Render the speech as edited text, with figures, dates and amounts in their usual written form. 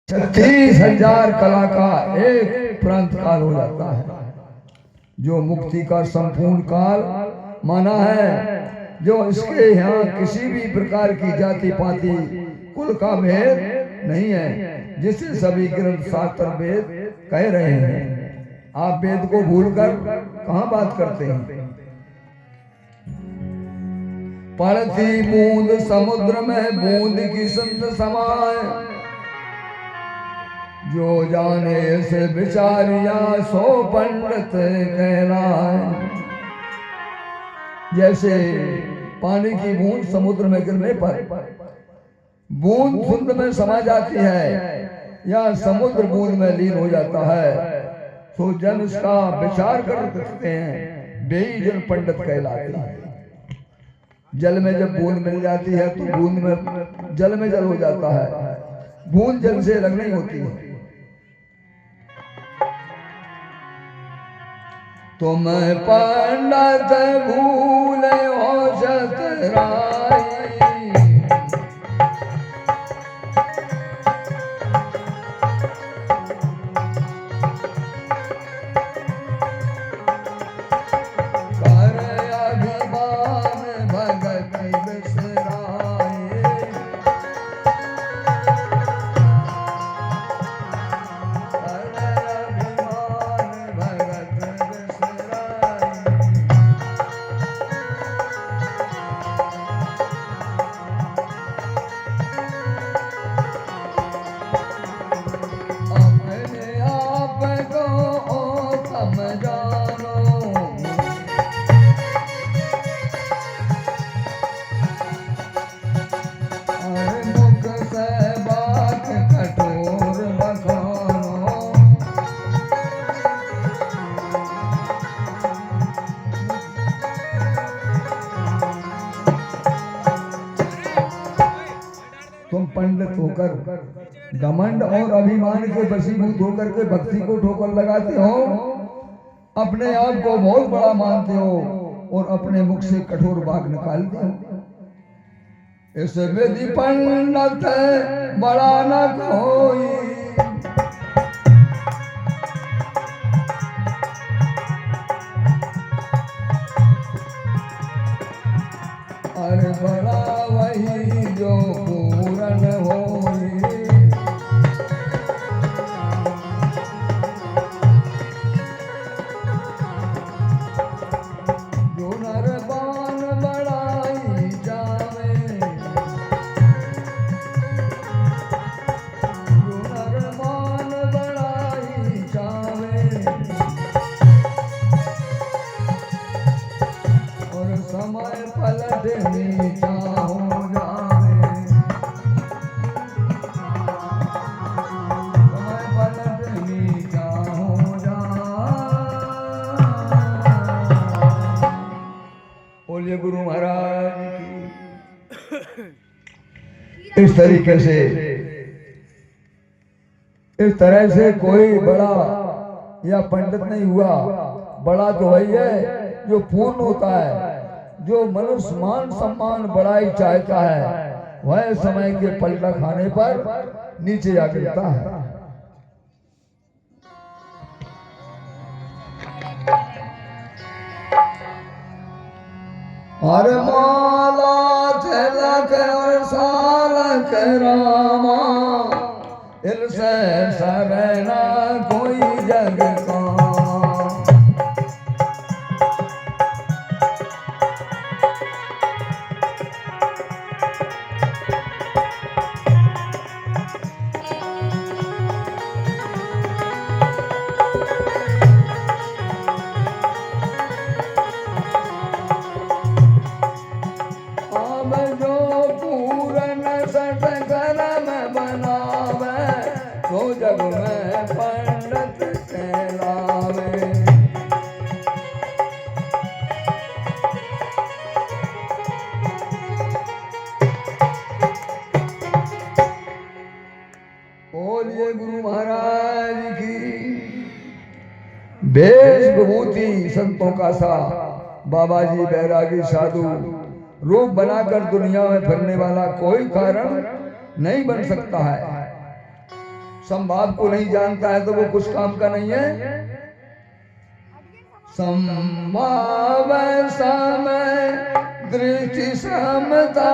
36,000 कला का एक प्रांत काल हो जाता है, जो मुक्ति का संपूर्ण काल माना है। जो इसके यहाँ किसी भी प्रकार की जाति पाति कुल का भेद नहीं है, जिसे सभी ग्रंथ शास्त्र वेद कह रहे हैं। आप वेद को भूलकर कहाँ बात करते हैं। पड़ती बूंद समुद्र में बूंद की संत समाए, जो जाने से विचारिया सो पंडित कहलाए। जैसे पानी की बूंद समुद्र में गिरने पर बूंद समुद्र में समा जाती है या समुद्र बूंद में लीन हो जाता है, तो जन इसका विचार कर सकते हैं, बेई जन पंडित कहलाते हैं। जल में जब बूंद मिल जाती है तो बूंद में जल में जल हो जाता है, बूंद जल से अलग नहीं होती है। तुम पंडित भूले हो चतुराई, पंडित होकर घमंड और अभिमान के वशीभूत होकर के भक्ति को ठोकर लगाते हो, अपने आप को बहुत बड़ा मानते हो और अपने मुख से कठोर वाक निकालते हो। इस विधि पंडित बड़ा न कोई, अरे बड़ा वही जो पूर्ण होई। जो नरबान बढ़ाई जावे, जो नरबान बढ़ाई जावे, और समय पलट नीचा हो जावे, समय पलट नीचा हो जावे। बोलिए गुरु महाराज की। इस तरीके से, इस तरह से कोई बड़ा या पंडित नहीं हुआ। बड़ा तो वही है जो पूर्ण होता है, जो मनुष्य मान सम्मान बड़ाई चाहता है, वह समय के पलटा खाने पर नीचे आ गिरता है। और माला तिलक और सालक रामा, इनसे सरना कोई जग का। जग में पंडित कहलावे। बोलिए गुरु महाराज की। वेश विभूति संतों का सा बाबा जी बैरागी साधु रूप बनाकर दुनिया में फिरने वाला कोई कारण नहीं बन सकता है। संभाव को नहीं जानता है तो वो कुछ काम का नहीं है। संभाव समय दृष्टि समता